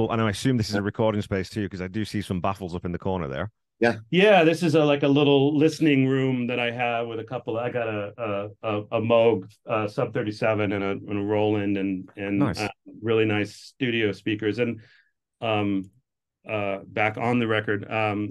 cool. And I assume this is a recording space too, because I do see some baffles up in the corner there. Yeah, this is like a little listening room that I have with a couple. I got a Moog Sub 37 and a Roland and Nice. really nice studio speakers. And um, back on the record,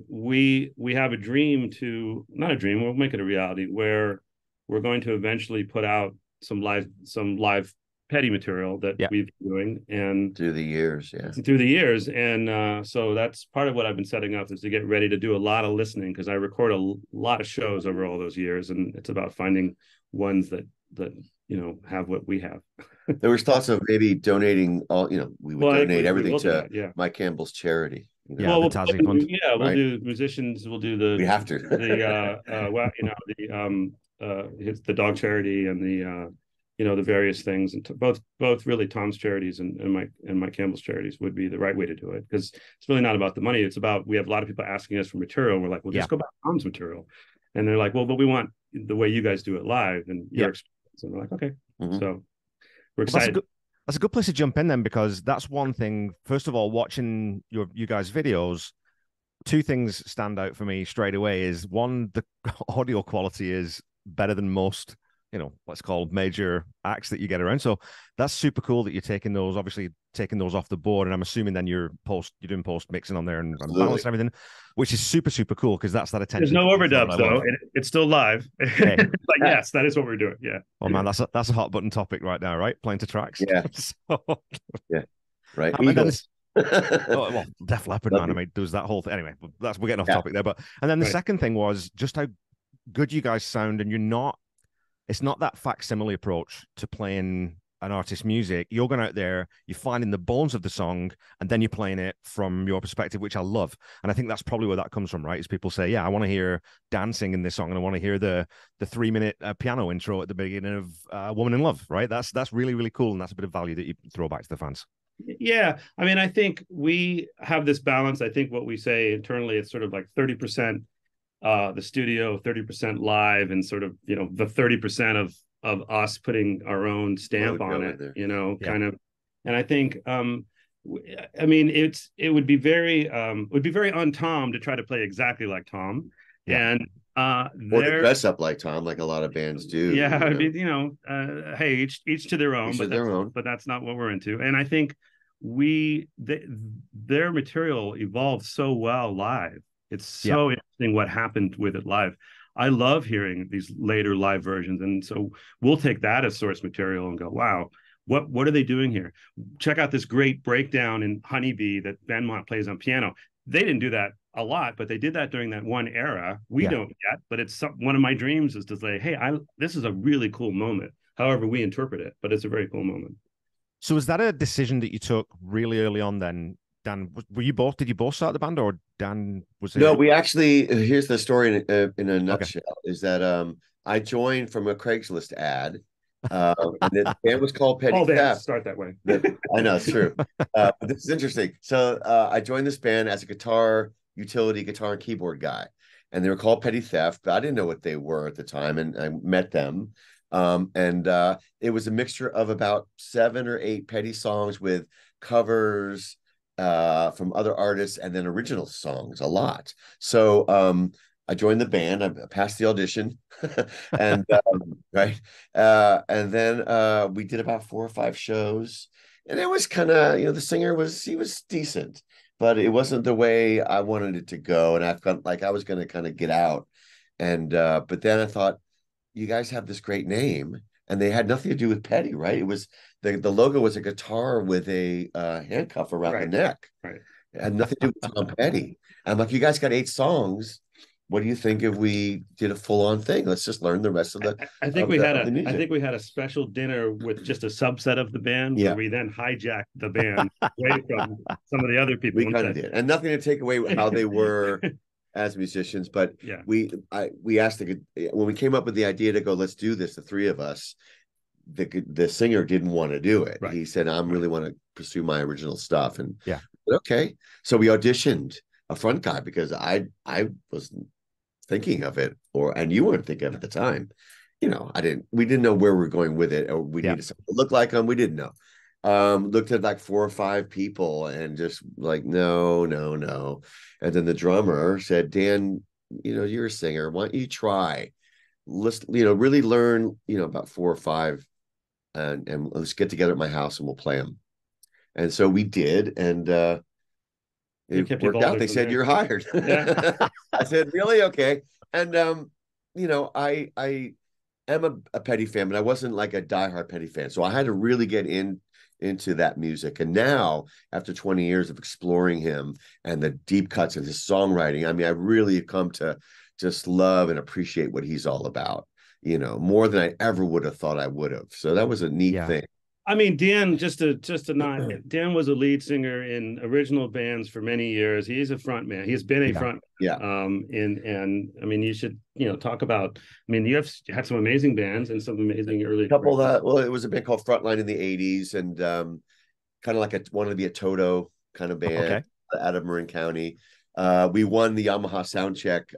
we have a dream to not a dream. We'll make it a reality where we're going to eventually put out some live Petty material that Yeah. we've been doing and through the years. Yeah. through the years. And so that's part of what I've been setting up is to get ready to do a lot of listening because I record a lot of shows over all those years, and it's about finding ones that have what we have. There was thoughts of maybe donating all, we would donate everything to that, yeah. Mike Campbell's charity. Yeah, the Tassie Fund. Yeah, we'll right? do musicians. We'll do the. We have to. The dog charity and the various things, and both really Tom's charities and Mike Campbell's charities would be the right way to do it because it's really not about the money. It's about we have a lot of people asking us for material. And we're like, well, just go back to Tom's material, and they're like, well, but we want the way you guys do it live and your experience. And we're like, okay, so we're excited. That's a good place to jump in then, because that's one thing. First of all, watching you guys' videos, two things stand out for me straight away. Is one, the audio quality is better than most, let's call major acts that you get around. So that's super cool that you're taking those off the board. And I'm assuming then you're doing post mixing on there and balancing everything, which is super, super cool because that's that attention. There's no overdubs though. It's still live. Okay. But yes, that is what we're doing. Yeah. Oh man, that's a hot button topic right now, right? Playing to tracks. Yeah. Yeah. Right. Well, Def Leppard, man. I mean, does that whole thing anyway? But we're getting off topic there. But and then the second thing was just how good you guys sound, and it's not that facsimile approach to playing an artist's music. You're going out there, you're finding the bones of the song, and then you're playing it from your perspective, which I love. And I think that's probably where that comes from, right? Is people say, yeah, I want to hear Dan singing this song, and I want to hear the 3-minute piano intro at the beginning of Woman in Love, right? That's really, really cool, and that's a bit of value that you throw back to the fans. Yeah, I mean, I think we have this balance. I think what we say internally, it's sort of like 30% the studio, 30% live, and sort of the 30% of us putting our own stamp on it, kind of. And I think I mean it would be very on Tom to try to play exactly like Tom, and or to dress up like Tom, like a lot of bands do. Yeah, it'd be, hey, each to their own, but that's not what we're into. And I think their material evolved so well live. It's so interesting what happened with it live. I love hearing these later live versions, and so we'll take that as source material and go, wow, what are they doing here? Check out this great breakdown in Honeybee that Benmont plays on piano. They didn't do that a lot, but they did that during that one era. We don't yet, but it's one of my dreams is to say, hey, this is a really cool moment. However we interpret it, but it's a very cool moment. So is that a decision that you took really early on then? Dan, did you both start the band, or Dan was it? No, we actually, here's the story in a nutshell, is that I joined from a Craigslist ad. And the band was called Petty Theft. Start that way. I know, it's true. But this is interesting. So I joined this band as a utility guitar and keyboard guy. And they were called Petty Theft, but I didn't know what they were at the time. And I met them. And it was a mixture of about 7 or 8 Petty songs with covers from other artists and then original songs, a lot. So I joined the band. I passed the audition, and right, and then we did about 4 or 5 shows, and it was kind of, the singer was decent, but it wasn't the way I wanted it to go, and I felt like I was going to kind of get out, and but then I thought, you guys have this great name. And they had nothing to do with Petty, right? It was the logo was a guitar with a handcuff around the neck. Right. It had nothing to do with Tom Petty. I'm like, you guys got 8 songs. What do you think if we did a full-on thing? Let's just learn the rest of the. I think we had a special dinner with just a subset of the band. Where we then hijacked the band away from some of the other people. We kind of did, and nothing to take away how they were as musicians, but we asked when we came up with the idea to go, let's do this, the 3 of us, the singer didn't want to do it. He said, I really want to pursue my original stuff. And okay, so we auditioned a front guy because I wasn't thinking of it, and you weren't thinking of it at the time. We didn't know where we were going with it, or we needed something to look like them. We didn't know. Looked at like 4 or 5 people and just like, no, no, no. And then the drummer said, Dan, you're a singer. Why don't you try? Let's, really learn, about 4 or 5 and let's get together at my house and we'll play them. And so we did. And it worked out. They said, you're hired. Yeah. I said, really? Okay. And, I am a Petty fan, but I wasn't like a diehard Petty fan. So I had to really get into that music. And now, after 20 years of exploring him and the deep cuts of his songwriting, I mean, I really have come to just love and appreciate what he's all about, more than I ever would have thought I would have. So that was a neat thing. I mean, Dan, just to not, Dan was a lead singer in original bands for many years. He's a front man. He's been a front. Yeah. And I mean, you should, talk about, I mean, you have had some amazing bands and some amazing early. Couple that, well, it was a band called Frontline in the 80s and kind of like wanted to be a Toto kind of band out of Marin County. We won the Yamaha Soundcheck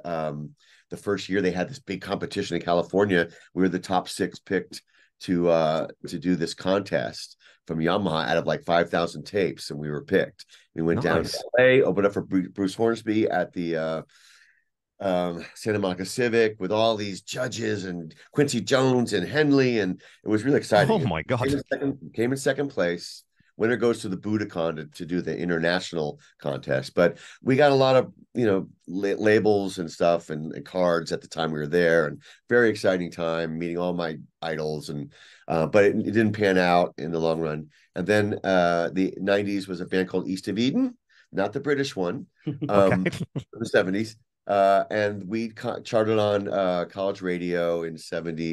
the first year they had this big competition in California. We were the top 6 picked to do this contest from Yamaha out of like 5,000 tapes, and we were picked. We went down to LA, opened up for Bruce Hornsby at the Santa Monica Civic with all these judges and Quincy Jones and Henley, and it was really exciting. Oh my God. Came in second place. Winner goes to the Budokan to do the international contest. But we got a lot of, labels and stuff and cards at the time we were there, and very exciting time meeting all my idols. And but it didn't pan out in the long run. And then the 90s was a band called East of Eden, not the British one, the 70s. And we charted on college radio in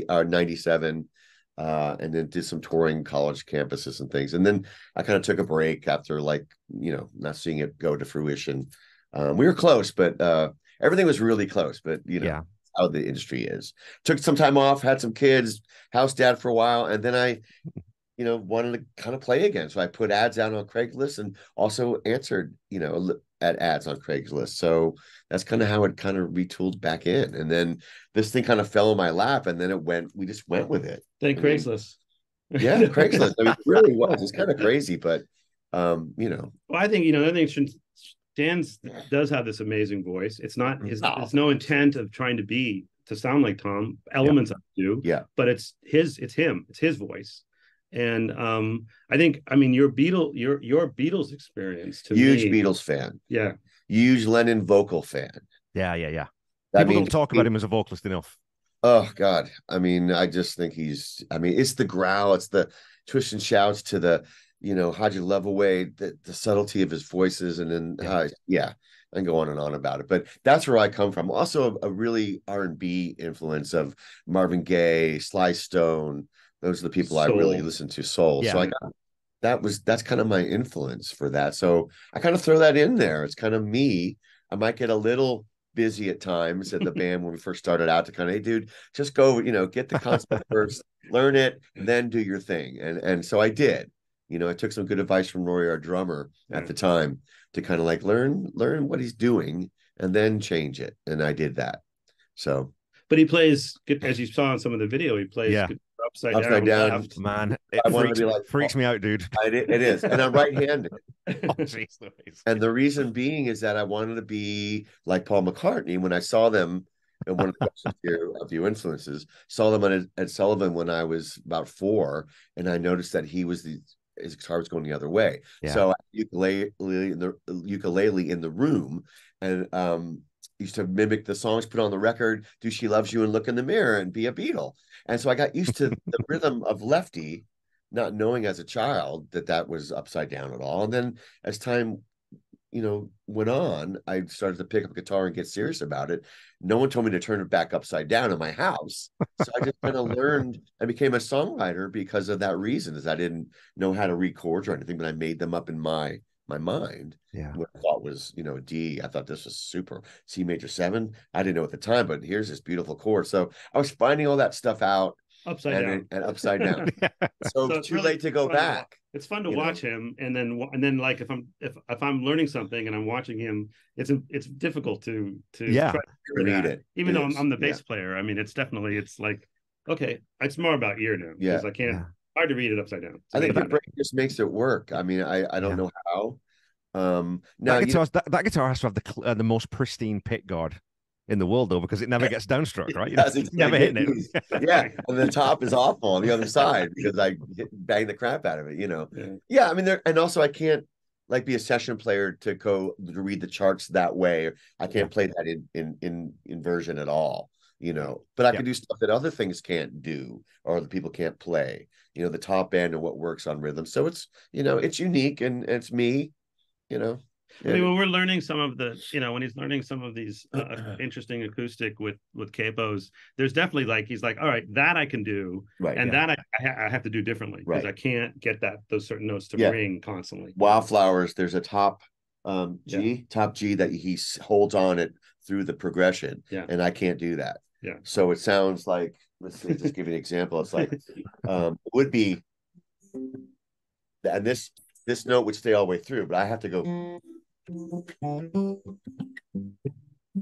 97. And then did some touring college campuses and things. And then I kind of took a break after not seeing it go to fruition. We were close, but everything was really close, but how the industry is. Took some time off, had some kids, house dad for a while. And then I, wanted to kind of play again. So I put ads out on Craigslist and also answered, at ads on Craigslist. So that's kind of how it kind of retooled back in. And then this thing kind of fell in my lap, and then we just went with it. Thank Craigslist. Yeah, Craigslist. I mean, it really was. It's kind of crazy, but Well, I think, I think Dan does have this amazing voice. It's not it's no intent of trying to sound like Tom. Elements of it do. Yeah. But it's him. It's his voice. And I think, your Beatles experience to huge Beatles fan. Yeah. Huge Lennon vocal fan. Yeah. People don't talk about him as a vocalist enough. Oh God. I just think it's the growl, it's the twist and shouts to the, How'd You Love Away, the subtlety of his voices. And then, I can go on and on about it, but that's where I come from. Also a really R&B influence of Marvin Gaye, Sly Stone. Those are the people I really listen to. Soul. Yeah. So that's kind of my influence for that. So I kind of throw that in there. It's kind of me. I might get a little busy at times at the band when we first started out to kind of, hey dude, just go, get the concept first, learn it, and then do your thing. And so I did. I took some good advice from Rory, our drummer at the time, to kind of like learn what he's doing and then change it. And I did that. So, but he plays, as you saw in some of the video, he plays upside down. Left. Man, it freaks me out, dude. It is. And I'm right-handed. Geez, and the reason being is that I wanted to be like Paul McCartney. When I saw them, and one of the questions here of your influences, saw them at Sullivan when I was about 4, and I noticed that his guitar was going the other way. Yeah. So ukulele in the room, and used to mimic the songs put on the record, Do She Loves You and Look in the Mirror and be a Beatle. And so I got used to the rhythm of Lefty, not knowing as a child that was upside down at all. And then as time, went on, I started to pick up a guitar and get serious about it. No one told me to turn it back upside down in my house. So I just kind of learned and became a songwriter because of that reason, is I didn't know how to read chords or anything, but I made them up in my mind. Yeah. What I thought was, D. I thought this was super. C major 7. I didn't know at the time, but here's this beautiful chord. So I was finding all that stuff out upside down. And upside down. So it's too late to go back. It's fun to watch him, and then like if I'm learning something and I'm watching him, it's difficult to try to read it. Even though I'm the bass player, it's definitely, it's like, okay, it's more about ear now, because I can't. hard to read it upside down. I think the break just makes it work. I mean, I don't know how. Now that guitar has to have the most pristine pick guard in the world, though, because it never gets downstruck, right? It's never hitting it. Yeah, and the top is awful on the other side because I bang the crap out of it. I mean, and also I can't like be a session player to read the charts that way. I can't play that in inversion at all. But I can do stuff that other things can't do or the people can't play. The top end and what works on rhythm. So it's it's unique and it's me. I mean, when we're learning some of the, when he's learning some of these interesting acoustic with capos, there's definitely he's like, all right, that I can do, right? And that I have to do differently because I can't get those certain notes to ring constantly. Wildflowers, there's a top G that he holds on it through the progression, and I can't do that. Yeah. So it sounds like, let's see, just give you an example. It's like it would be, and this note would stay all the way through, but I have to go.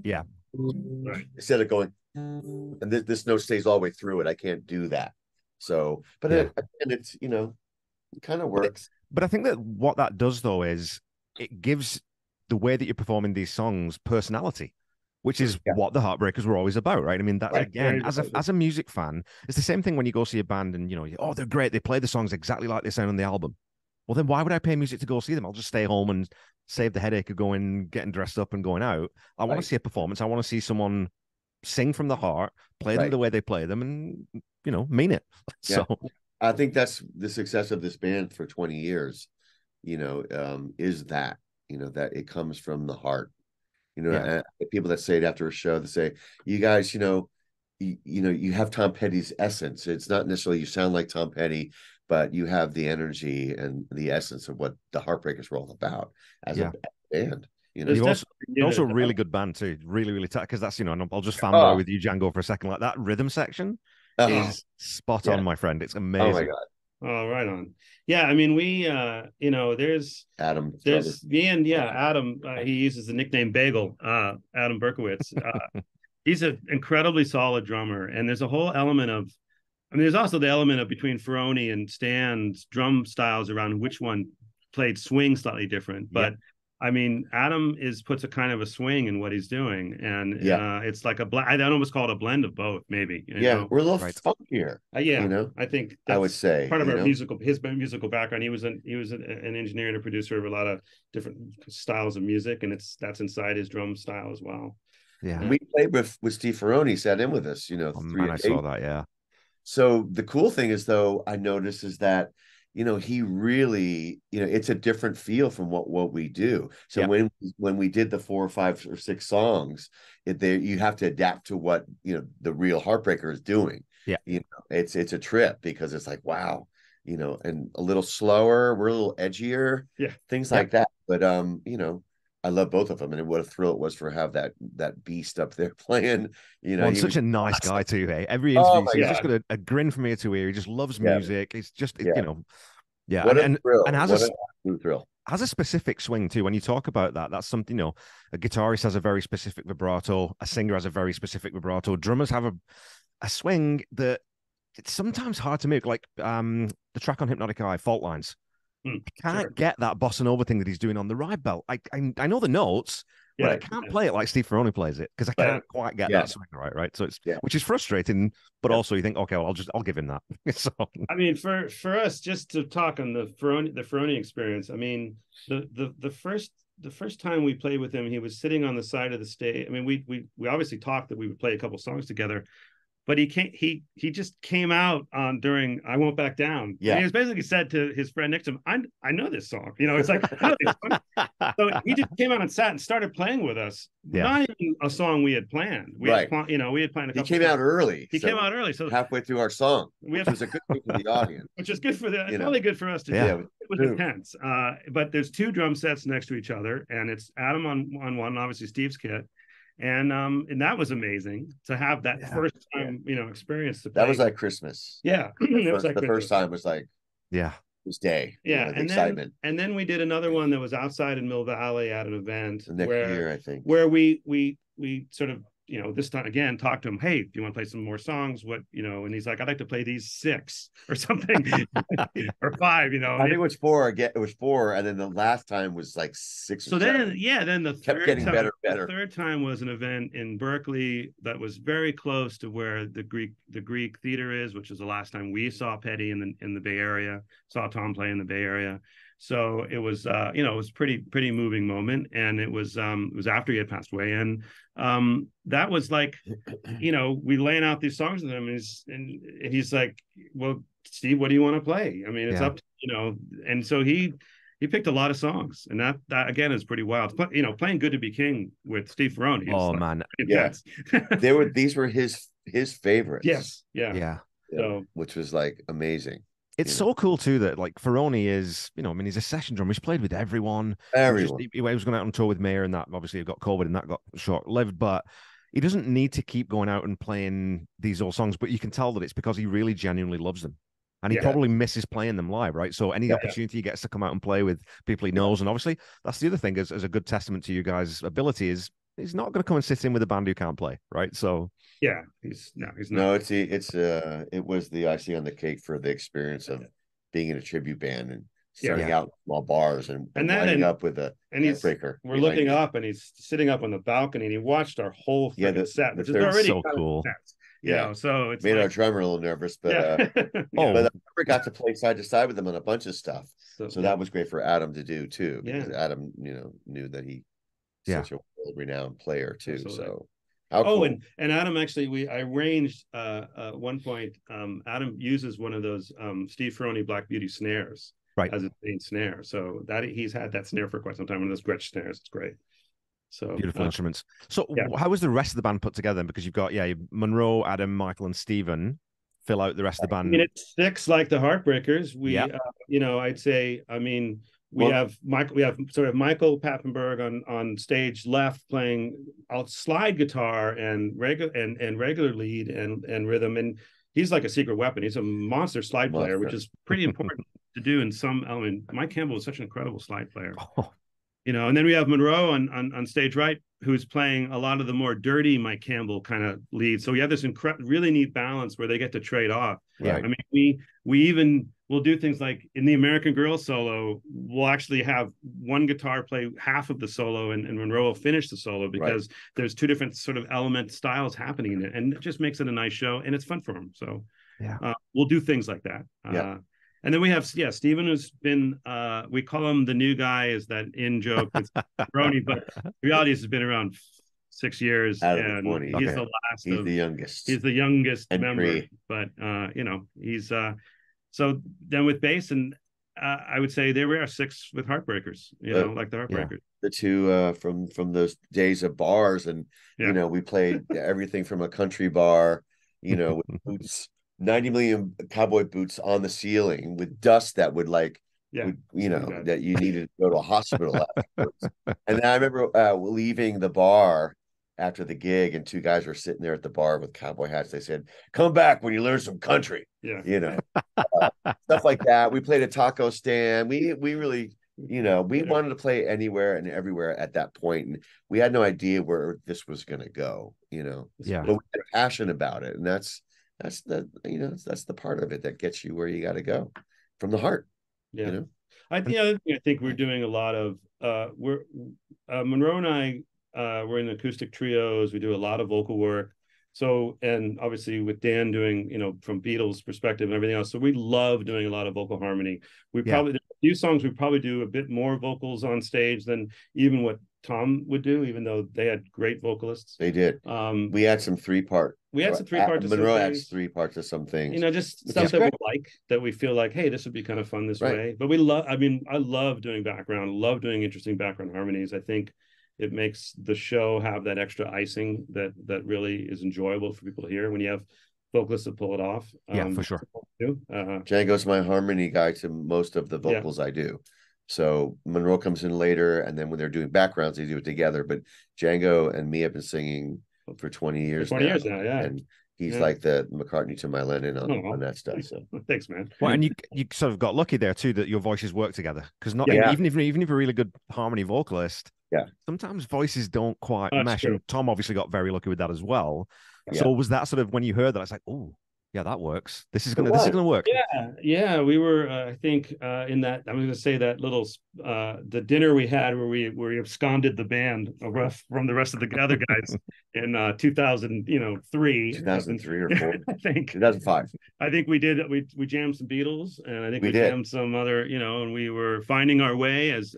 Yeah. Right. Instead of going, and this note stays all the way through it. I can't do that. So, but it's it kind of works. But I think that what that does though is it gives the way that you're performing these songs personality, which is what the Heartbreakers were always about, right? I mean, that again, as a music fan, it's the same thing when you go see a band and they're great. They play the songs exactly like they sound on the album. Well, then why would I pay music to go see them? I'll just stay home and save the headache of getting dressed up and going out. I want to see a performance. I want to see someone sing from the heart, play them the way they play them, and mean it. So I think that's the success of this band for 20 years. Is that that it comes from the heart. People that say it after a show, they say, "You guys, you have Tom Petty's essence. It's not necessarily you sound like Tom Petty, but you have the energy and the essence of what the Heartbreakers were all about as a band." You're also a really good band too. Really, really tight. Because that's I'll just fanboy with you, Django, for a second. Like that rhythm section is spot on, my friend. It's amazing. Oh my god. Oh, right on. Yeah, I mean, we, there's Adam. Adam. He uses the nickname Bagel. Adam Berkowitz. He's an incredibly solid drummer, and there's a whole element of. I mean, there's also the element of between Ferrone and Stan's drum styles around which one played swing slightly different. But I mean, Adam puts a kind of a swing in what he's doing, and it's like I'd almost call it a blend of both, maybe. We're a little funkier. I think that's I would say part of his musical background. He was an engineer and a producer of a lot of different styles of music, and that's inside his drum style as well. Yeah, we played with Steve Ferrone. He sat in with us. I saw that. Yeah. So the cool thing is, though, I noticed is that, he really, it's a different feel from what we do. So when we did the 4 or 5 or 6 songs, you have to adapt to what, the real Heartbreaker is doing. Yeah. It's a trip because it's like, wow, and a little slower, we're a little edgier, things like that. But, I love both of them, and what a thrill it was for have that beast up there playing. He's such a nice guy too. Hey, every interview he's just got a grin from ear to ear. He just loves music. It's just and has a thrill. Has a specific swing too. When you talk about that, that's something. A guitarist has a very specific vibrato. A singer has a very specific vibrato. Drummers have a swing that it's sometimes hard to make. Like the track on Hypnotic Eye, Fault Lines. I can't get that bossa nova thing that he's doing on the ride belt. I know the notes, but I can't play it like Steve Ferrone plays it because I can't quite get that swing right. So it's which is frustrating, but also you think, okay, well, I'll give him that. So I mean, for us, just to talk on the Ferrone experience. I mean, the first time we played with him, he was sitting on the side of the stage. I mean, we obviously talked that we would play a couple songs together. But he just came out on during I Won't Back Down. Yeah. And he was basically said to his friend next to him, I know this song. It's like, I know this song. So he just came out and sat and started playing with us. Yeah. Not even a song we had planned. We had planned a couple. He came out early. Came out early. So halfway through our song, which was a good thing for the audience. Which is good for it's probably good for us to do. It was intense. But there's 2 drum sets next to each other, and it's Adam on one, obviously Steve's kit. And that was amazing to have that first time experience to play. That was like Christmas. The first time was like this day. Excitement. And then we did another one that was outside in Mill Valley at an event the next year, I think, where we sort of this time again, talk to him. Hey, do you want to play some more songs? What, and he's like, I'd like to play these 6 or something, or 5. I think it was 4. Again, it was 4, and then the last time was like 6. So then, then the kept getting better. The third time was an event in Berkeley that was very close to where the Greek theater is, which is the last time we saw Petty in the Bay Area. Saw Tom play in the Bay Area. So it was, it was pretty moving moment, and it was after he had passed away, and that was like, we laying out these songs with him, and he's like, well, Steve, what do you want to play? I mean, it's up to, and so he picked a lot of songs, and that again is pretty wild. Playing "Good to Be King" with Steve Ferrone. Oh man, yes, these were his favorites. Yes, yeah. So, which was like amazing. It's so cool too that like Ferrone is, he's a session drummer. He's played with everyone. He was going out on tour with Mayer, and that obviously got COVID, and that got short-lived. But he doesn't need to keep going out and playing these old songs. But you can tell that it's because he really genuinely loves them, and he probably misses playing them live, right? So any opportunity he gets to come out and play with people he knows, and obviously that's the other thing as a good testament to you guys' ability is he's not going to come and sit in with a band who can't play, right? So he's not. No, it was the icing on the cake for the experience of being in a tribute band and starting out in small bars and lining up with a breaker. We're looking up, and he's sitting up on the balcony, and he watched our whole set, which is already so cool. So it's made our drummer a little nervous, but but I never got to play side to side with him on a bunch of stuff. So that was great for Adam to do too, because Adam, knew that he's such a world-renowned player too. Absolutely. So. Cool. And Adam, actually, I arranged at one point. Adam uses one of those Steve Ferrone Black Beauty snares as his main snare. So that he's had that snare for quite some time. One of those Gretsch snares. It's great. So beautiful instruments. So how was the rest of the band put together? Because you've got Monroe, Adam, Michael, and Stephen fill out the rest of the band. I mean, it's 6 like the Heartbreakers. We, I'd say, we have sort of Michael Pappenberg on stage left playing slide guitar and regular lead and rhythm, and he's like a secret weapon. He's a monster slide player, which is pretty important to do in some element. Mike Campbell is such an incredible slide player. And then we have Monroe on stage right, who's playing a lot of the more dirty Mike Campbell kind of leads. So we have this really neat balance where they get to trade off. Right. I mean, we even will do things like in the American Girl solo, we'll actually have one guitar play half of the solo, and Monroe will finish the solo because there's 2 different sort of element styles happening in it, and it just makes it a nice show, and it's fun for them. So we'll do things like that. And then we have, Stephen, who's been, we call him the new guy, is that in joke. It's Ferrone, but the reality is he's been around 6 years. Out of and 20. He's the last. He's the youngest. He's the youngest member. But, he's, so then with bass, and I would say there we are 6 with Heartbreakers, like the Heartbreakers. The 2 from those days of bars, and, we played everything from a country bar, with boots. 90 million cowboy boots on the ceiling with dust that would that you needed to go to a hospital afterwards. And then I remember leaving the bar after the gig, and 2 guys were sitting there at the bar with cowboy hats. They said, "Come back when you learn some country." Stuff like that. We played a taco stand. We really, we wanted to play anywhere and everywhere at that point, and we had no idea where this was going to go. But we had a passion about it, and that's the part of it that gets you where you got to go from the heart. I think we're doing a lot of Monroe and I we're in acoustic trios. We do a lot of vocal work. So, and obviously with Dan doing, from Beatles perspective and everything else. So we love doing a lot of vocal harmony. There's a few songs we probably do a bit more vocals on stage than even what Tom would do, even though they had great vocalists. They did. We had some 3-part. We had some 3-part. Monroe adds 3 parts of some things. Just stuff that we like, that we feel like, hey, this would be kind of fun this way. But we love. I love doing background. Love doing interesting background harmonies. I think it makes the show have that extra icing that really is enjoyable for people to hear when you have vocalists that pull it off. For sure. Django's my harmony guy to most of the vocals I do. So Monroe comes in later, and then when they're doing backgrounds, they do it together. But Django and me have been singing for 20 years now. And he's like the McCartney to my Lennon on that stuff. So thanks, man. Well, and you sort of got lucky there too that your voices work together, because even if you're a really good harmony vocalist, sometimes voices don't quite That's mesh. true. And Tom obviously got very lucky with that as well. Yeah. So was that sort of when you heard that, it's like, oh, yeah, that works. This is gonna work. Yeah. We were, I think, in that, I'm going to say that little, the dinner we had where we absconded the band from the rest of the other guys in 2003 or 4. I think 2005. I think we jammed some Beatles, and I think we jammed some other, and we were finding our way as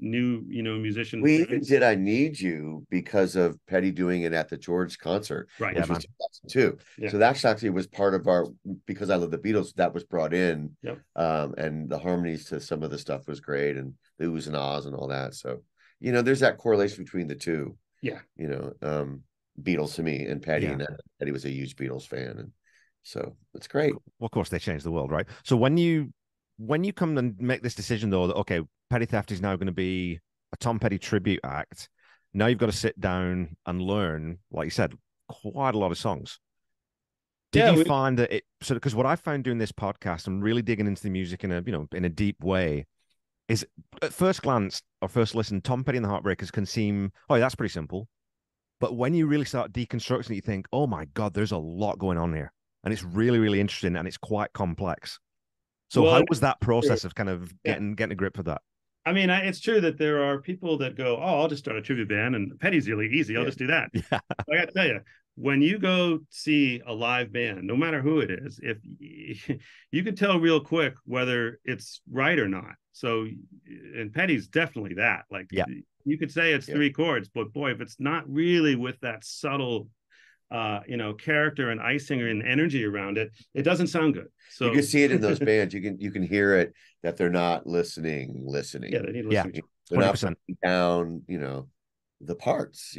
new, musicians. We even did I Need You because of Petty doing it at the George concert, right? Which was 2002. So that actually was part of our, because I love the Beatles, that was brought in. And the harmonies to some of the stuff was great, and the oohs and ahs and all that. So, there's that correlation between the two. Beatles to me and Petty, and Petty was a huge Beatles fan, and so it's great. Well, of course, they changed the world, right? So when you come and make this decision, though, that okay, Petty Theft is now going to be a Tom Petty tribute act, now you've got to sit down and learn, like you said, quite a lot of songs. Did you find that it? So, because what I found doing this podcast and really digging into the music in a deep way is, at first glance or first listen, Tom Petty and the Heartbreakers can seem, oh, that's pretty simple. But when you really start deconstructing it, you think, oh my God, there's a lot going on here. And it's really, really interesting, and it's quite complex. So how was that process of kind of getting a grip of that? I mean, it's true that there are people that go, oh, I'll just start a tribute band, and Petty's really easy. I'll just do that. I got to tell you, when you go see a live band, no matter who it is, if you can tell real quick whether it's right or not. So, and Petty's definitely that. Like, you could say it's 3 chords, but boy, if it's not really with that subtle, character and icing and energy around it, it doesn't sound good. So you can see it in those bands. You can hear it that they're not listening. Yeah, they need listening. They're not putting down, the parts.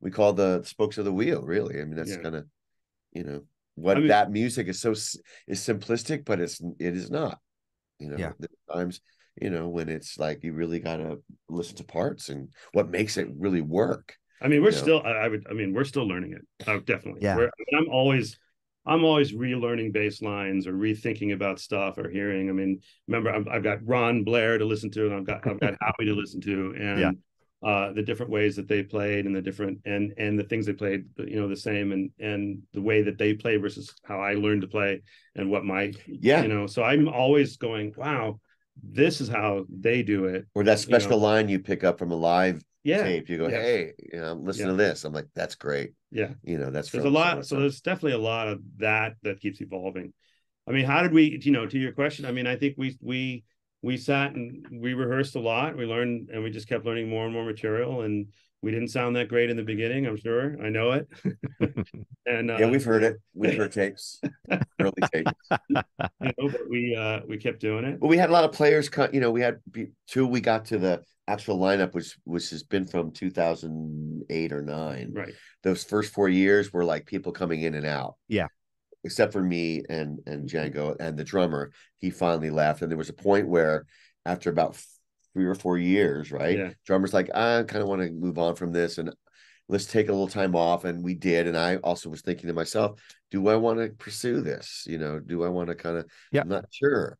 We call the spokes of the wheel. Really, I mean, that's kind of, that music is is simplistic, but it is not. There's times, when it's like you really gotta listen to parts and what makes it really work. I mean, we're still. We're still learning it. Definitely. Yeah. I'm always relearning bass lines or rethinking about stuff or hearing. I mean, remember, I've got Ron Blair to listen to, and I've got Howie to listen to, and the different ways that they played, and the different and the things they played, the same, and the way that they play versus how I learned to play, and what my So I'm always going, wow, this is how they do it. Or that special line you pick up from a live tape. You go, hey, listen to this. I'm like, that's great. That's there's a lot. So there's definitely a lot of that keeps evolving. I mean, how did we, to your question? I mean, I think we sat and we rehearsed a lot. We learned, and we just kept learning more and more material. And we didn't sound that great in the beginning. I'm sure. I know it. And we've heard it. We've heard tapes, early tapes. But we kept doing it. But we had a lot of players. We had till we got to the actual lineup, which has been from 2008 or 9. Right. Those first 4 years were like people coming in and out. Yeah. Except for me and Django and the drummer. He finally left, and there was a point where after about 3 or 4 years, right? Drummer's like, I kind of want to move on from this, and let's take a little time off. And we did. And I also was thinking to myself, do I want to pursue this? Do I want to kind of, I'm not sure.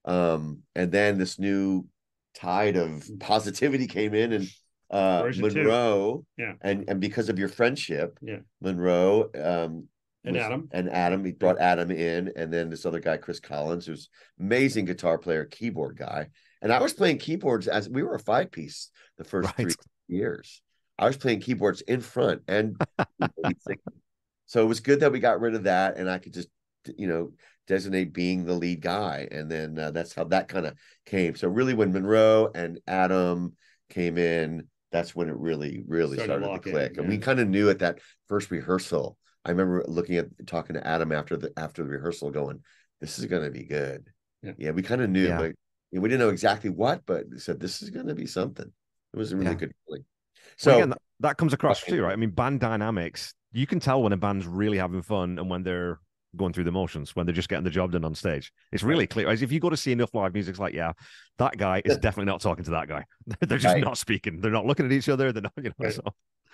And then this new tide of positivity came in, and Monroe, and because of your friendship, Monroe, and Adam, he brought Adam in, and then this other guy, Chris Collins, who's amazing guitar player, keyboard guy. And I was playing keyboards as we were a 5-piece the first 3 years. I was playing keyboards in front, and so it was good that we got rid of that, and I could just, designate being the lead guy. And then that's how that kind of came. So really, when Monroe and Adam came in, that's when it really started to click. And we kind of knew at that first rehearsal. I remember talking to Adam after the rehearsal, going, "This is going to be good." Yeah, we kind of knew, but we didn't know exactly what, but we said this is going to be something. It was a really good feeling. So again, that comes across too, right? I mean, band dynamics. You can tell when a band's really having fun and when they're going through the motions, when they're just getting the job done on stage. It's really clear. As if you go to see enough live music, it's like, that guy is definitely not talking to that guy. They're just not speaking. They're not looking at each other. They're not, so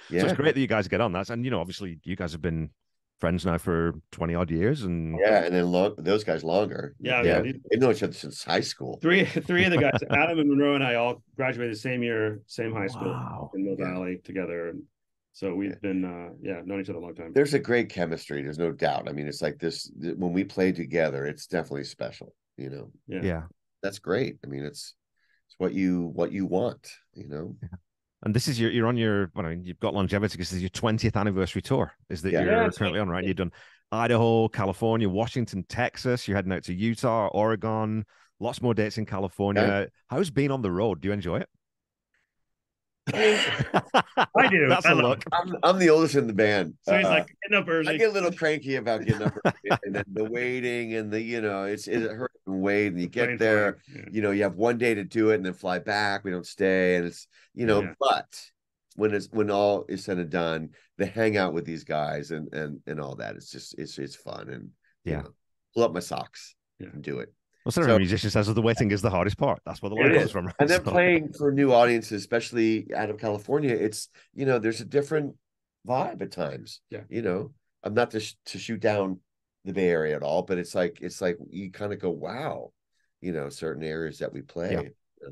it's great that you guys get on that. And, obviously you guys have been friends now for 20 odd years, and and then those guys longer. They know each other since high school. Three of the guys, Adam and Monroe and I, all graduated the same year, same high school in Mill Valley together. And so we've been known each other a long time. There's a great chemistry, there's no doubt. I mean, it's like this when we play together, it's definitely special, you know. Yeah. That's great. I mean, it's what you want, you know. And this is you're on your, well, I mean, you've got longevity because this is your 20th anniversary tour is that you're currently on, right? You've done Idaho, California, Washington, Texas. You're heading out to Utah, Oregon, lots more dates in California. How's being on the road? Do you enjoy it? I do. That's a look. I'm the oldest in the band. So he's like getting up early. I get a little cranky about getting up early, and then the waiting and the, you know, it hurts and wait, and you get there, you know, you have one day to do it and then fly back. We don't stay, and it's, you know, but when all is said and done, the hang out with these guys and all that, it's fun, and you know, pull up my socks and do it. Well, so every musician says the waiting is the hardest part. That's where the line comes from. Right? And then playing for new audiences, especially out of California, it's, you know, there's a different vibe at times. Yeah. You know, I'm not to shoot down the Bay Area at all, but it's like you kind of go, wow, you know, certain areas that we play. Yeah.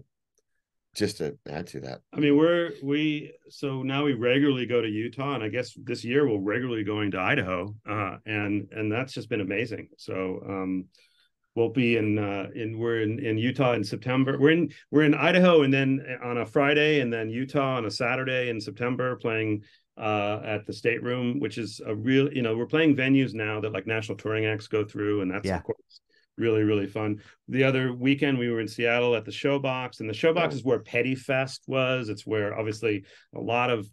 Just to add to that. I mean, so now we regularly go to Utah, and I guess this year we'll regularly going to Idaho. And that's just been amazing. So we'll be we're in Utah in September. We're in Idaho, and then on a Friday, and then Utah on a Saturday in September, playing at the State Room, which is a real, you know, we're playing venues now that like national touring acts go through, and that's of course really, really fun. The other weekend we were in Seattle at the Showbox, and the Showbox is where Petty Fest was. It's where obviously a lot of,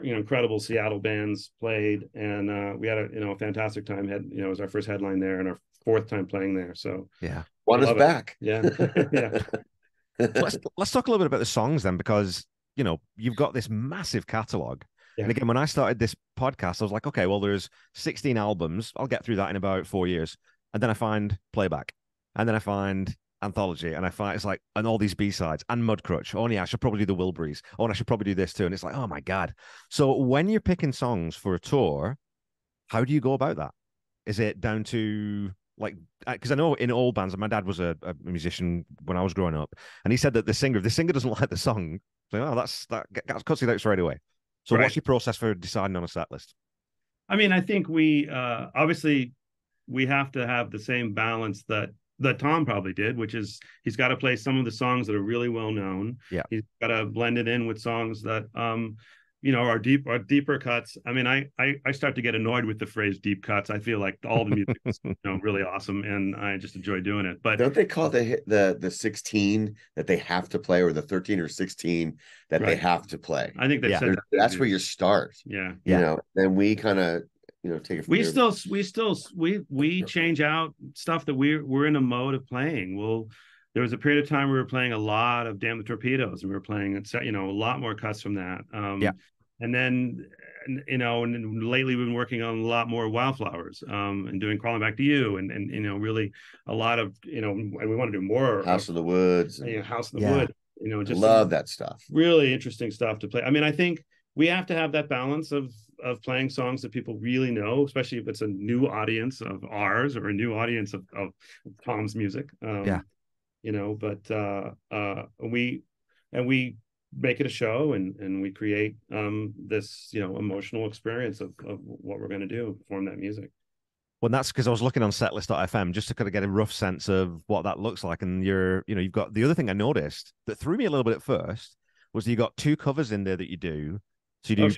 you know, incredible Seattle bands played, and we had a fantastic time. It was our first headline there and our fourth time playing there. So want us back. Let's talk a little bit about the songs then, because you know you've got this massive catalog. And again, when I started this podcast, I was like, okay, well, there's 16 albums. I'll get through that in about 4 years. And then I find Playback, and then I find Anthology, and I find it's like, and all these B-sides and Mudcrutch. Oh yeah, I should probably do the Wilburys. Oh, and I should probably do this too. And it's like, oh my God. So when you're picking songs for a tour, how do you go about that? Is it down to like, because I know in old bands, my dad was a musician when I was growing up, and he said that the singer doesn't like the song, so that cuts it out straight away. So what's your process for deciding on a set list? I mean, I think we obviously we have to have the same balance that Tom probably did, which is he's got to play some of the songs that are really well known. Yeah, he's got to blend it in with songs that are deeper cuts. I mean, I start to get annoyed with the phrase deep cuts. I feel like all the music is really awesome, and I just enjoy doing it. But don't they call the 16 that they have to play, or the 13 or 16 that they have to play? I think that's where you start. Yeah, you know. Then we kind of take it from we change out stuff that we're in a mode of playing. There was a period of time we were playing a lot of Damn the Torpedoes, and we were playing a lot more cuts from that. And then and lately we've been working on a lot more Wildflowers, and doing Crawling Back to You, and really a lot of and we want to do more House of the Woods, House of the Wood. Just love that stuff. Really interesting stuff to play. I mean, I think we have to have that balance of playing songs that people really know, especially if it's a new audience of ours or a new audience of Tom's music. But we make it a show, and we create this emotional experience of what we're going to do, perform that music. Well, that's because I was looking on setlist.fm just to kind of get a rough sense of what that looks like. And you've got the other thing I noticed that threw me a little bit at first was that you got 2 covers in there that you do. So you do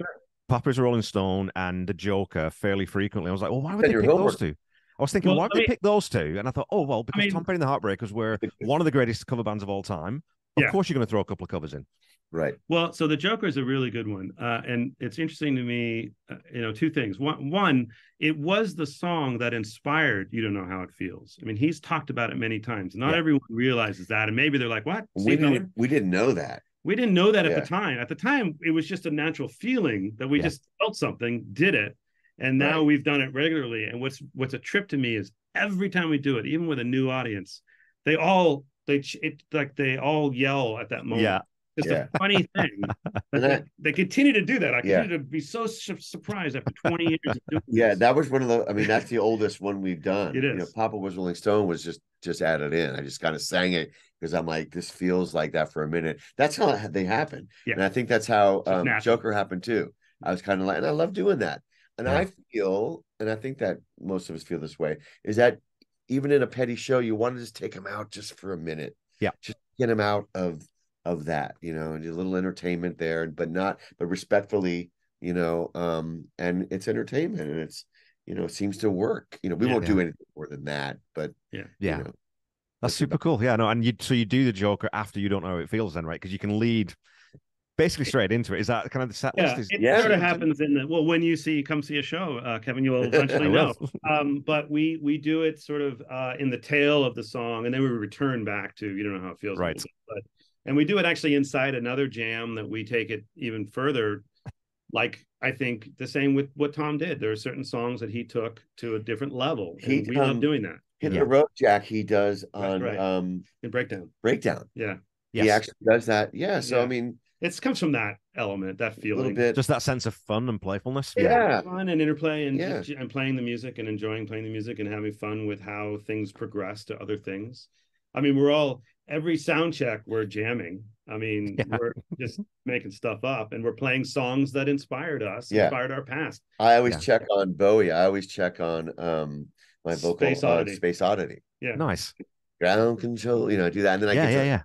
Papa's Rolling Stone and The Joker fairly frequently. I was like, well, why would they pick those 2? I was thinking, why would they pick those 2? And I thought, because Tom Petty and the Heartbreakers were one of the greatest cover bands of all time. Of course, you're going to throw a couple of covers in. Right. Well, so The Joker is a really good one. And it's interesting to me, 2 things. One, it was the song that inspired You Don't Know How It Feels. I mean, he's talked about it many times. Not everyone realizes that. And maybe they're like, what? We didn't know that. We didn't know that at the time. At the time, it was just a natural feeling that we just felt something, did it. And now we've done it regularly. And what's a trip to me is every time we do it, even with a new audience, they all yell at that moment. It's a funny thing. They continue to do that. I continue to be so surprised after 20 years of doing this. That was one of the, I mean, that's the oldest one we've done. It is. Papa Was Rolling Stone was just added in. I just kind of sang it because I'm like, this feels like that for a minute. That's how they happen. And I think that's how Joker happened too. I was kind of like, and I love doing that. And I feel, and I think that most of us feel this way, is that even in a petty show, you want to just take them out just for a minute. Yeah. Just get them out of that, and a little entertainment there, but respectfully, and it's entertainment, and it's, it seems to work. We won't do anything more than that, but that's super cool. Yeah, no, and you do the Joker after You Don't Know How It Feels then, right? Because you can lead basically straight into it. Is that kind of the set list? It sort of happens when you come see a show, Kevin, you will eventually know. But we do it sort of in the tail of the song, and then we return back to You Don't Know How It Feels. Right. And we do it actually inside another jam that we take it even further. Like, I think the same with what Tom did. There are certain songs that he took to a different level. And we love doing that. Hit the Road Jack he does on in Breakdown. Yeah. He actually does that. Yeah. So I mean, it comes from that element, that feeling, a little bit, just that sense of fun and playfulness. Fun and interplay, and playing the music and enjoying playing the music and having fun with how things progress to other things. I mean, every sound check we're jamming. I mean, we're just making stuff up, and we're playing songs that inspired us, inspired our past. I always check on Bowie. I always check on my vocal Space Oddity. Yeah, nice. Ground Control. Do that, and then I get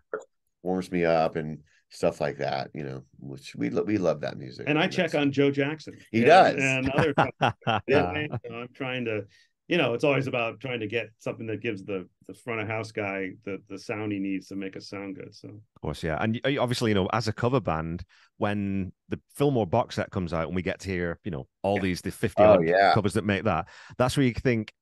warms me up and stuff like that, which we love that music. And I check on Joe Jackson. He does. And other I'm trying to, it's always about trying to get something that gives the front of house guy the sound he needs to make us sound good. So of course, yeah. And obviously, as a cover band, when the Fillmore box set comes out and we get to hear, all the 50 covers that make that's where you think,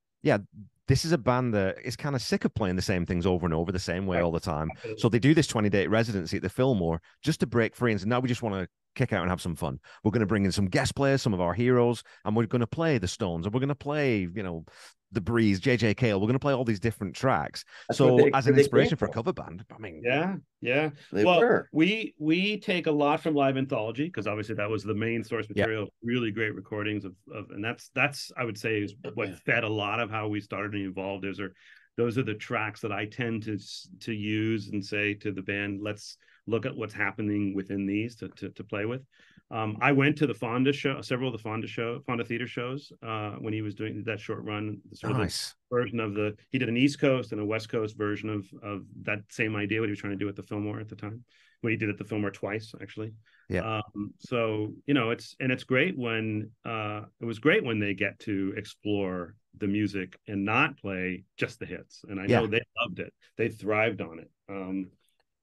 this is a band that is kind of sick of playing the same things over and over the same way all the time. So they do this 20-day residency at the Fillmore just to break free and say, now we just want to kick out and have some fun. We're going to bring in some guest players, some of our heroes, and we're going to play the Stones, and we're going to play, the Breeze, JJ Cale. We're going to play all these different tracks. As an inspiration for a cover band, I mean, we take a lot from Live Anthology, because obviously that was the main source material. Really great recordings of and that's I would say is what fed a lot of how we started and evolved. Those are the tracks that I tend to use and say to the band, let's look at what's happening within these to play with. I went to the Fonda show, several of the Fonda Theater shows, when he was doing that short run. Nice version he did an East Coast and a West Coast version of that same idea, what he was trying to do at the Fillmore at the time. Well, he did it at the Fillmore twice, actually. Yeah. So it's great when it was great when they get to explore the music and not play just the hits. And I know they loved it. They thrived on it.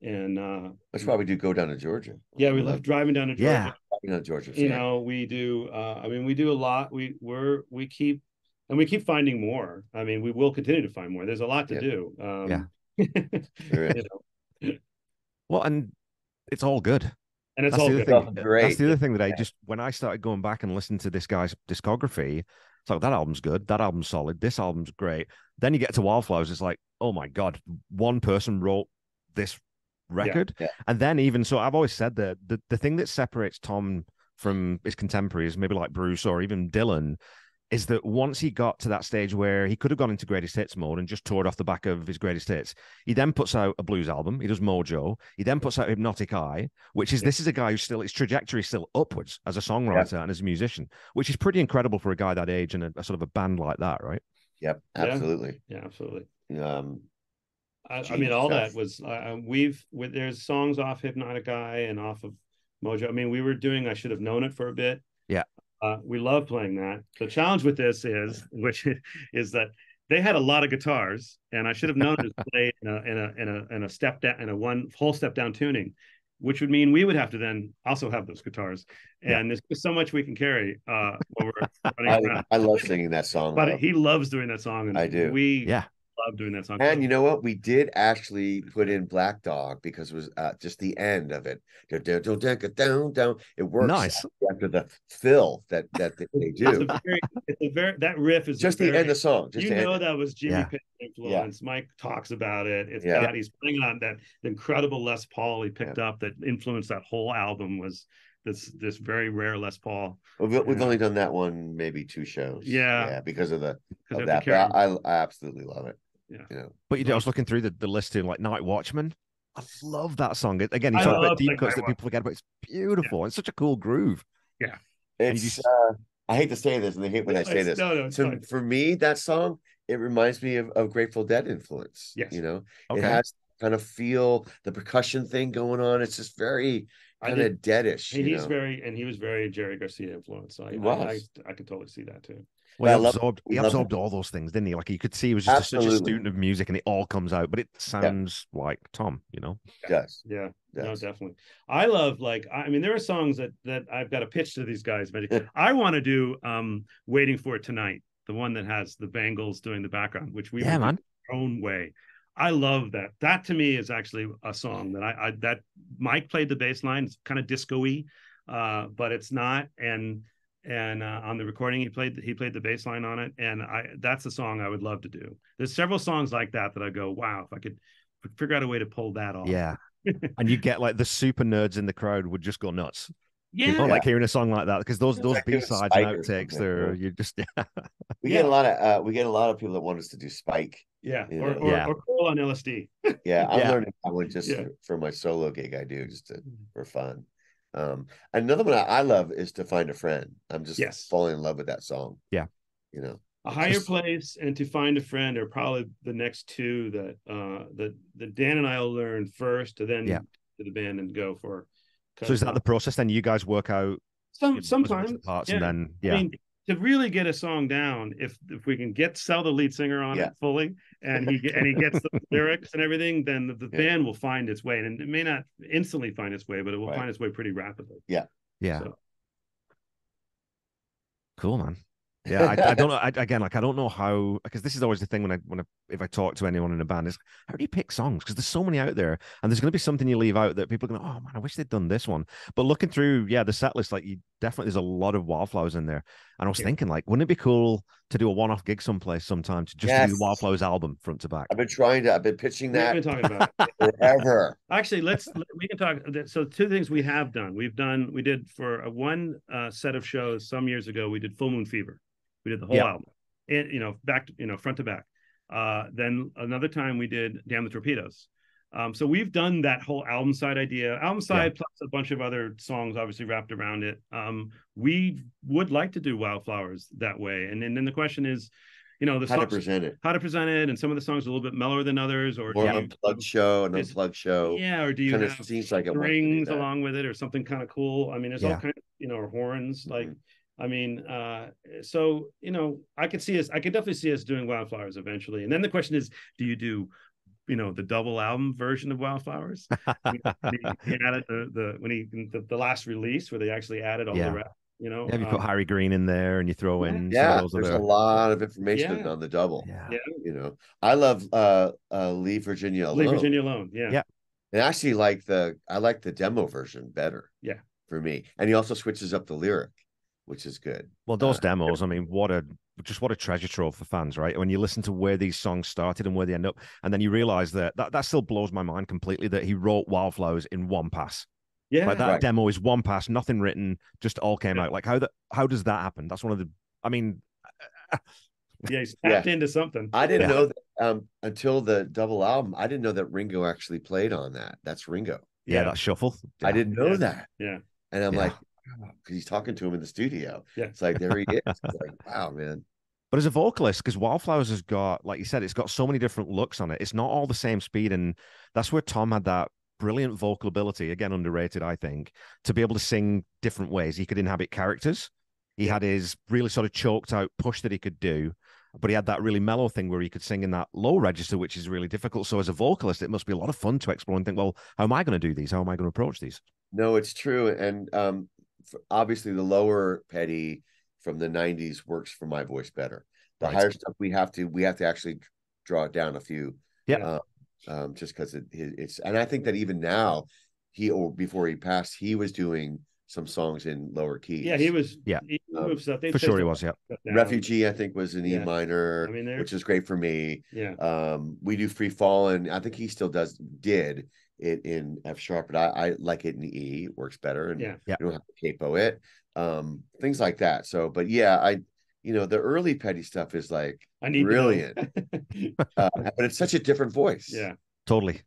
And that's why we do Go Down to Georgia. Yeah, we love driving down to Georgia. Georgia. We do. We do a lot. We keep finding more. I mean, we will continue to find more. There's a lot to do. There is. Well, and it's all good. And it's all good. Great. That's the other thing that when I started going back and listening to this guy's discography, it's like, that album's good. That album's solid. This album's great. Then you get to Wildflowers. It's like, oh my God, one person wrote this record. And then even so, I've always said that the thing that separates Tom from his contemporaries, maybe like Bruce or even Dylan, is that once he got to that stage where he could have gone into greatest hits mode and just toured off the back of his greatest hits, he then puts out a blues album. He does Mojo. He then puts out Hypnotic Eye, which is, this is a guy who's still, his trajectory is still upwards as a songwriter and as a musician, which is pretty incredible for a guy that age and a sort of a band like that, right? Yep, absolutely. Yeah, absolutely. I mean, all that was there's songs off Hypnotic Eye and off of Mojo. I mean, we were doing I Should Have Known It for a bit. Yeah. We love playing that. The challenge with this is that they had a lot of guitars, and I Should Have Known It was played in a step down, in a one whole step down tuning, which would mean we would have to then also have those guitars. And there's just so much we can carry while we're running around. I love singing that song. But he loves doing that song, and I do. love doing that song. And you know what? We did actually put in Black Dog because it was just the end of it. It works Nice. after the fill that they do. That riff is just the end of the song. Just that was Jimmy Page influence. Mike talks about it. He's playing on that incredible Les Paul he picked up that influenced that whole album. Was this very rare Les Paul. We've only done that one maybe 2 shows. Yeah, because of that. But I absolutely love it. Yeah, but I was looking through the list too, like Night Watchman. I love that song. Again, you talk about deep cuts that people forget about. It's beautiful. It's such a cool groove. Yeah, it's. I hate to say this, and they hate when I say this. So for me, that song, it reminds me of Grateful Dead influence. Yes, it has kind of feel the percussion thing going on. It's just very kind of deadish. And he was very Jerry Garcia influenced. So I could totally see that too. Well, he absorbed all those things, didn't he? Like you could see he was just such a student of music, and it all comes out. But it sounds like Tom, Yes. Yeah. No, definitely. I love there are songs that I've got to pitch to these guys. I want to do "Waiting for It Tonight," the one that has the Bangles doing the background, which we do our own way. I love that. That to me is actually a song that that Mike played the bass line. It's kind of disco-y, but it's not. And on the recording he played the bass line on it, and that's a song I would love to do. There's several songs like that I go, wow, if I could figure out a way to pull that off. Yeah. And you get like the super nerds in the crowd would just go nuts. Yeah, like hearing a song like that, because those B-sides and outtakes you just we get a lot of people that want us to do Spike. Or Cole on LSD. I'm learning that one just for my solo gig I do just for fun. Another one I love is To Find a Friend. I'm just falling in love with that song. A Higher Place and To Find a Friend are probably the next two that Dan and I will learn first to then to the band and go for. So is that the process then? You guys work out sometimes parts and then I mean, to really get a song down, if we can sell the lead singer on it fully, and he gets the lyrics and everything, then the band will find its way, and it may not instantly find its way, but it will find its way pretty rapidly. So. Cool, man. Yeah, I don't know. I don't know how, because this is always the thing if I talk to anyone in a band is how do you pick songs? Because there's so many out there, and there's going to be something you leave out that people are going, oh man, I wish they'd done this one. But looking through, the set list, there's a lot of Wildflowers in there, and I was thinking, wouldn't it be cool to do a one-off gig sometime to just do the Wildflowers album front to back? I've been pitching that. We've been talking about it forever. Actually, we can talk. So 2 things we have done. We did for one set of shows some years ago. We did Full Moon Fever. We did the whole album, and back, front to back. Then another time we did Damn the Torpedoes. So we've done that whole album side plus a bunch of other songs, obviously wrapped around it. We would like to do Wildflowers that way, and then the question is, how to present it, and some of the songs are a little bit mellower than others, or an unplugged show, or do you have seems like strings along with it, or something kind of cool? I mean, there's all kinds of, or horns, I mean, so I could definitely see us doing Wildflowers eventually. And then the question is, do you do, the double album version of Wildflowers? He added the last release where they actually added all the rest. You put Harry Green in there, and you throw in there's a lot of information on the double. I love Leave Virginia Alone. And actually I like the demo version better for me, and he also switches up the lyric, which is good. Well, those demos, I mean, what a treasure trove for fans, right? When you listen to where these songs started and where they end up, and then you realize that still blows my mind completely that he wrote Wildflowers in one pass. That demo is one pass, nothing written, just all came out. How does that happen? That's one of the, I mean, he's tapped into something. I didn't know that until the double album. I didn't know that Ringo actually played on that. That's Ringo. That shuffle. I didn't know that. And I'm like, because he's talking to him in the studio. It's like, there he is. It's like, wow, man. But as a vocalist, because Wildflowers has got, like you said, it's got so many different looks on it. It's not all the same speed. And that's where Tom had that brilliant vocal ability, again, underrated, I think, to be able to sing different ways. He could inhabit characters. He had his really sort of choked out push that he could do, but he had that really mellow thing where he could sing in that low register, which is really difficult. So as a vocalist, it must be a lot of fun to explore and think, well, how am I going to do these? How am I going to approach these? No, it's true. And obviously the lower petty from the 90s works for my voice better. The higher stuff we have to actually draw it down a few. Yeah. Just because it's, and I think that even now, before he passed, he was doing some songs in lower keys. Yeah, he was. Yeah, he moved stuff. For sure he was. Yeah. Refugee, I think, was in E minor, I mean, which is great for me. Yeah. We Do Free Fallin'. I think he still did it in F sharp, but I like it in E. It works better, and you don't have to capo it. Things like that. So, but yeah, the early Petty stuff is like brilliant. But it's such a different voice. Yeah, totally.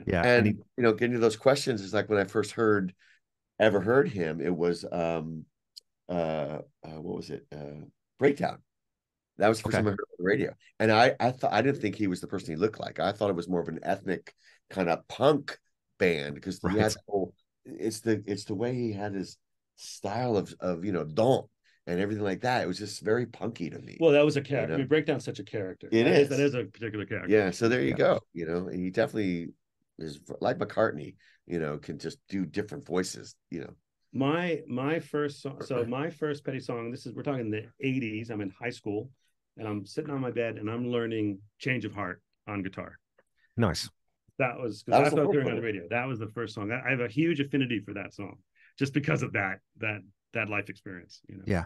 Yeah. And getting to those questions is like when I first ever heard him, it was what was it? Breakdown. That was the first time I heard it on the radio. And I thought, I didn't think he was the person he looked like. I thought it was more of an ethnic kind of punk band, because he had it's the way he had his style of don and everything like that. It was just very punky to me. Well, that was a character. I mean, Breakdown's such a character. That is a particular character. Yeah. So there you go. And he definitely is like McCartney, can just do different voices, My first song, so my first Petty song, we're talking the 80s. I'm in high school and I'm sitting on my bed and I'm learning Change of Heart on guitar. Nice. That was because that's what I was hearing on the radio. That was the first song. I have a huge affinity for that song just because of that life experience, Yeah.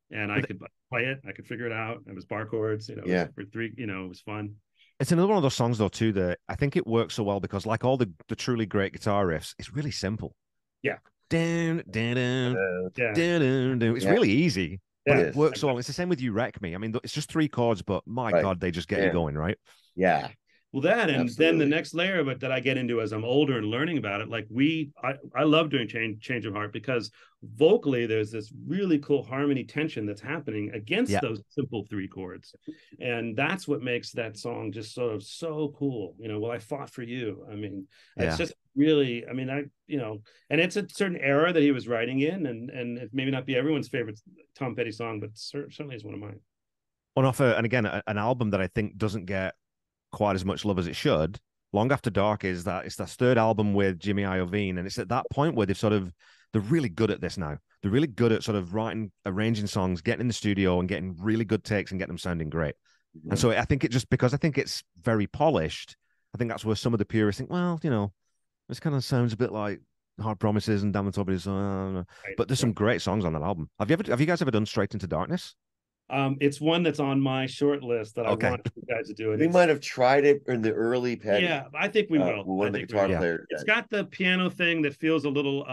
And I could play it, I could figure it out. It was bar chords, for three, it was fun. It's another one of those songs though too that I think it works so well because like all the truly great guitar riffs, it's really simple. Yeah. Down, down, down, down, down. It's really easy, but it works so well. It's the same with You Wreck Me. I mean, it's just 3 chords, but my God, they just get you going, right? Yeah. Well, then the next layer of it that I get into as I'm older and learning about it, like I love doing Change of Heart because vocally there's this really cool harmony tension that's happening against those simple 3 chords, and that's what makes that song just sort of so cool. Well, I fought for you. I mean, it's just really. I mean, and it's a certain era that he was writing in, and it maybe not be everyone's favorite Tom Petty song, but certainly is one of mine. And again, an album that I think doesn't get quite as much love as it should. Long After Dark it's that 3rd album with Jimmy Iovine, and it's at that point where they're really good at this now. They're really good at sort of arranging songs, getting in the studio and getting really good takes and getting them sounding great. Mm-hmm. And so I think because I think it's very polished, I think that's where some of the purists think, well, this kind of sounds a bit like Hard Promises and Damn the Top of It. But there's some great songs on that album. Have you guys ever done Straight Into Darkness? It's one that's on my short list that I want you guys to do it. We might have tried it in the early Petty. Yeah, I think we will. One of the guitar players. It's got the piano thing that feels a little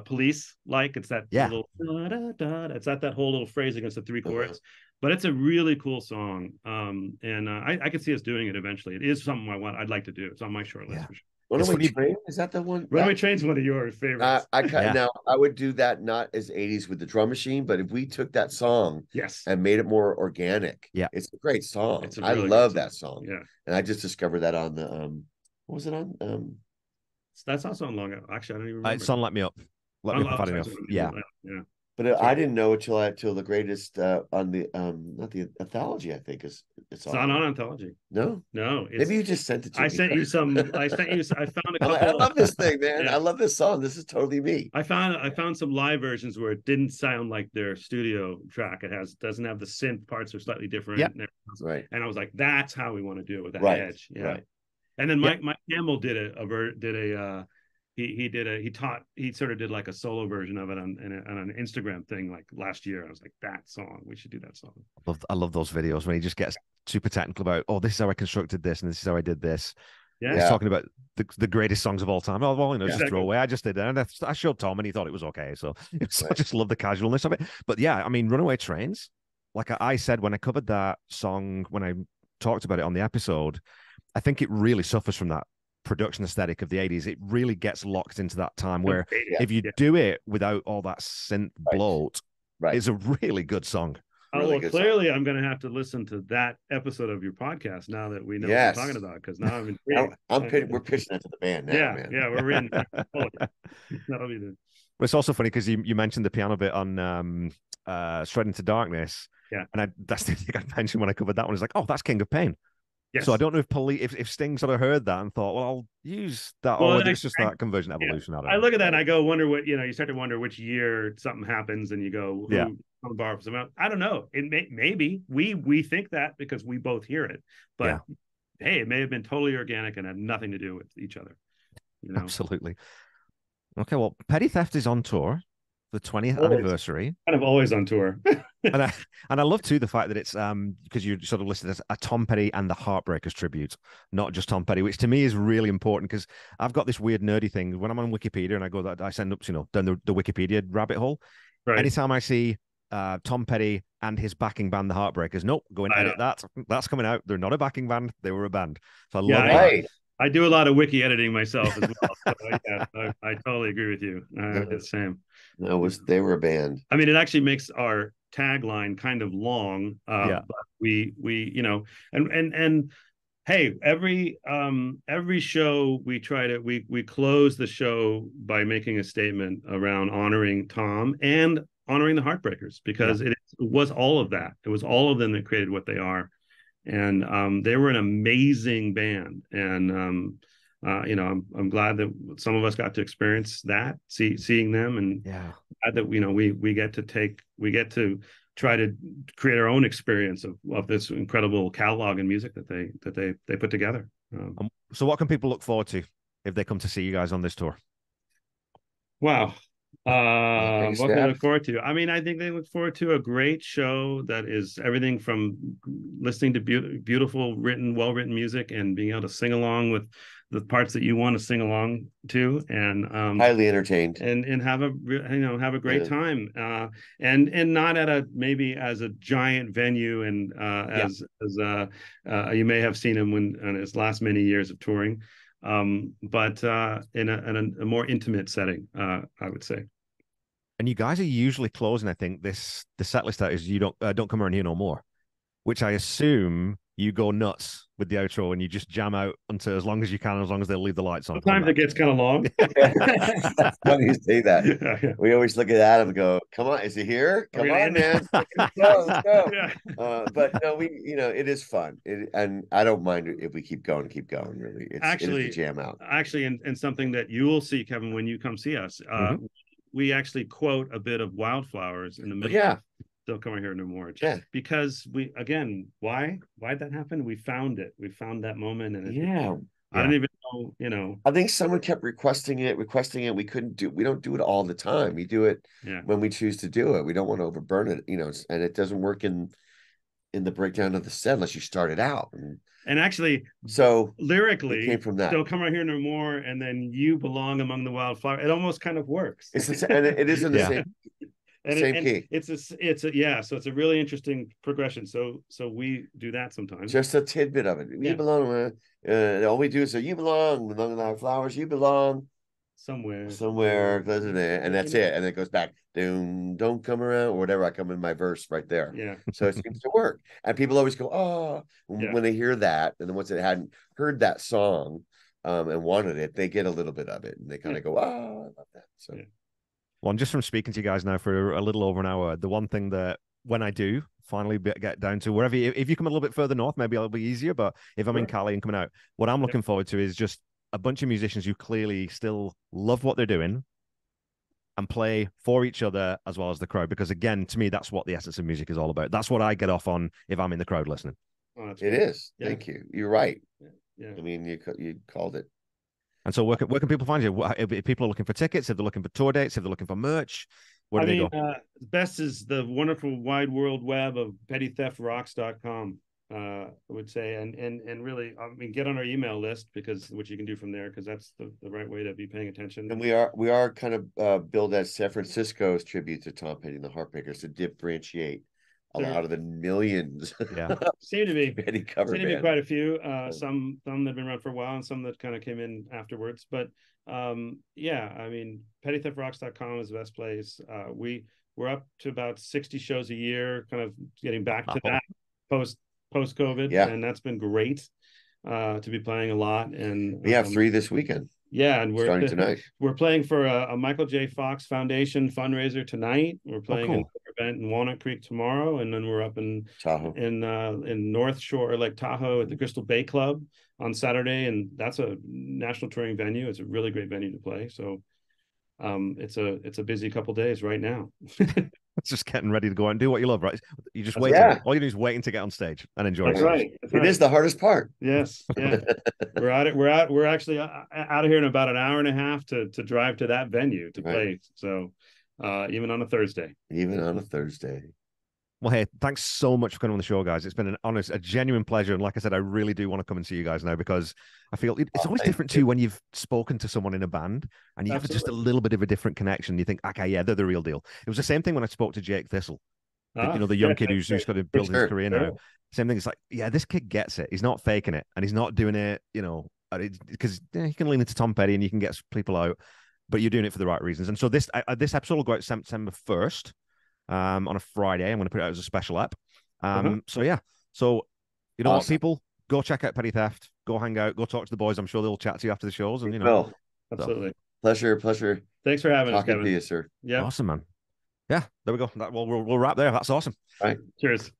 Police like. It's that little it's got that whole little phrase against the 3 chords. But it's a really cool song. And I could see us doing it eventually. It is something I'd like to do. It's on my short list for sure. Runaway Train, is that the one? Runaway Train's one of your favorites. Now I would do that not as 80s with the drum machine, but if we took that song and made it more organic, it's a great song. I love that song. Yeah. And I just discovered that on the what was it on? That's also on Long. Actually, I don't even remember. It's on Let Me Up. Let Me Up Fat Enough. Yeah. But I didn't know it till the greatest on the not the anthology. I think it's not on anthology. No. Maybe you just sent it to me. I sent you some. I found a couple. I love this thing, man. I love this song. This is totally me. I found some live versions where it didn't sound like their studio track. It doesn't have the synth parts are slightly different. Right. And I was like, that's how we want to do it with that edge. Yeah. Right. And then Mike Campbell did he sort of did like a solo version of it on an Instagram thing like last year. I was like, that song, we should do that song. I love those videos when he just gets super technical about, this is how I constructed this and this is how I did this. Yeah. He's talking about the greatest songs of all time. Oh, well, just throw away. I just did that. And I showed Tom and he thought it was okay. So I just love the casualness of it. But yeah, I mean, Runaway Trains, like I said, when I covered that song, when I talked about it on the episode, I think it really suffers from that production aesthetic of the 80s. It really gets locked into that time where if you do it without all that synth bloat, it's a really good song. Really clearly song. I'm going to have to listen to that episode of your podcast now that we know what we're talking about, because now I'm intrigued. We're pitching that to the band now, man. Yeah, we're in. That'll be the... But it's also funny because you mentioned the piano bit on Straight Into Darkness. Yeah. And that's the thing I mentioned when I covered that one. It's like, that's King of Pain. Yes. So I don't know if Sting sort of heard that and thought, well, I'll use that. It's just that conversion evolution. I look at that and I go, wonder what, you start to wonder which year something happens and you go, on the bar for someone else. I don't know. Maybe we think that because we both hear it, but hey, it may have been totally organic and had nothing to do with each other. You know? Absolutely. Okay, well, Petty Theft is on tour, the 20th anniversary. Kind of always on tour. and I love too the fact that it's because you sort of listed as a Tom Petty and the Heartbreakers tribute, not just Tom Petty, which to me is really important because I've got this weird nerdy thing when I'm on Wikipedia and I send up, down the Wikipedia rabbit hole. Right. Anytime I see Tom Petty and his backing band, the Heartbreakers, nope, go and edit that. That's coming out. They're not a backing band; they were a band. So I love that. I do a lot of wiki editing myself as well. So, I totally agree with you. It's the same. They were a band. I mean, it actually makes our tagline kind of long. But we and hey, every show we try to we close the show by making a statement around honoring Tom and honoring the Heartbreakers because it was all of that. It was all of them that created what they are. And they were an amazing band, and I'm glad that some of us got to experience that, seeing them, and glad that we get to try to create our own experience of this incredible catalog and music that they put together. So, what can people look forward to if they come to see you guys on this tour? Wow. What can they look forward to? I mean, I think they look forward to a great show that is everything from listening to beautiful well-written music and being able to sing along with the parts that you want to sing along to, and highly entertained, and have a great time, and not at maybe as a giant venue, and as you may have seen him in his last many years of touring. But in a more intimate setting, I would say. And you guys are usually closing, I think, the set list out is you don't come around here no more, which I assume you go nuts with the outro and you just jam out until as long as you can, as long as they'll leave the lights on. Sometimes it gets kind of long. That's funny you say that. We always look at Adam and go, "Come on, is he here? Come on, man, let's go." But no, it is fun, and I don't mind it if we keep going. Really, it is a jam out. Actually, and something that you will see, Kevin, when you come see us, we actually quote a bit of Wildflowers in the middle. Yeah. Don't come here no more. Because why'd that happen? We found it. We found that moment, and I don't even know. I think someone kept requesting it. We don't do it all the time. We do it when we choose to do it. We don't want to overburn it, and it doesn't work in the breakdown of the set unless you start it out. And actually, so lyrically, it came from that. Don't come right here no more, and then you belong among the wildflowers. It almost kind of works. And it is in the same. Same key. So it's a really interesting progression. So we do that sometimes. Just a tidbit of it. We belong. All we do is say, "You belong among our flowers. You belong somewhere, and that's it. And it goes back. Don't come around or whatever. I come in my verse right there. Yeah. So it seems to work. And people always go, "Oh," when they hear that, and then once they hadn't heard that song, and wanted it, they get a little bit of it, and they kind of go, "Oh, I love that." So. Yeah. Well, and just from speaking to you guys now for a little over an hour, the one thing that when I do finally get down to wherever, if you come a little bit further north, maybe it'll be easier. But if I'm in Cali and coming out, what I'm looking forward to is just a bunch of musicians who clearly still love what they're doing and play for each other as well as the crowd. Because again, to me, that's what the essence of music is all about. That's what I get off on if I'm in the crowd listening. Oh, it is. Yeah. Thank you. You're right. Yeah. I mean, you called it. And so where can people find you? If people are looking for tickets, if they're looking for tour dates, if they're looking for merch, where do they go? Best is the wonderful wide world web of pettytheftrocks.com, I would say. And really, I mean, get on our email list, which you can do from there, because that's the right way to be paying attention. And we are kind of billed as San Francisco's tribute to Tom Petty and the Heartbreakers to differentiate out of the millions. Seem to be quite a few. Some that have been around for a while, and some that kind of came in afterwards. But I mean, pettytheftrocks.com is the best place. We're up to about 60 shows a year, kind of getting back to that post COVID, and that's been great to be playing a lot. And we have 3 this weekend. Yeah, and we're starting tonight. We're playing for a Michael J. Fox Foundation fundraiser tonight. We're playing an event in Walnut Creek tomorrow, and then we're up in Tahoe, in North Shore, Lake Tahoe, at the Crystal Bay Club on Saturday, and that's a national touring venue. It's a really great venue to play. So, it's a busy couple days right now. It's just getting ready to go out and do what you love, right? You just wait. All you do is waiting to get on stage and enjoy. That's right. It is the hardest part. Yes. Yeah. We're actually out of here in about an hour and a half to drive to that venue to play. So even on a Thursday. Well, hey, thanks so much for coming on the show, guys. It's been a genuine pleasure. And like I said, I really do want to come and see you guys now, because I feel it's always different too when you've spoken to someone in a band and you have just a little bit of a different connection. You think, okay, yeah, they're the real deal. It was the same thing when I spoke to Jake Thistle, the young kid who's got to build his career now. Same thing. It's like, yeah, this kid gets it. He's not faking it, and he's not doing it, because you can lean into Tom Petty and you can get people out, but you're doing it for the right reasons. And so this episode will go out September 1st. On a Friday. I'm going to put it out as a special app. So you know what, people, go check out Petty Theft, go hang out, go talk to the boys. I'm sure they'll chat to you after the shows. And absolutely. Pleasure. Thanks for having us, Kevin. To you, sir. Yeah. Awesome, man. Yeah, there we go. We'll wrap there. That's awesome. All right. Cheers.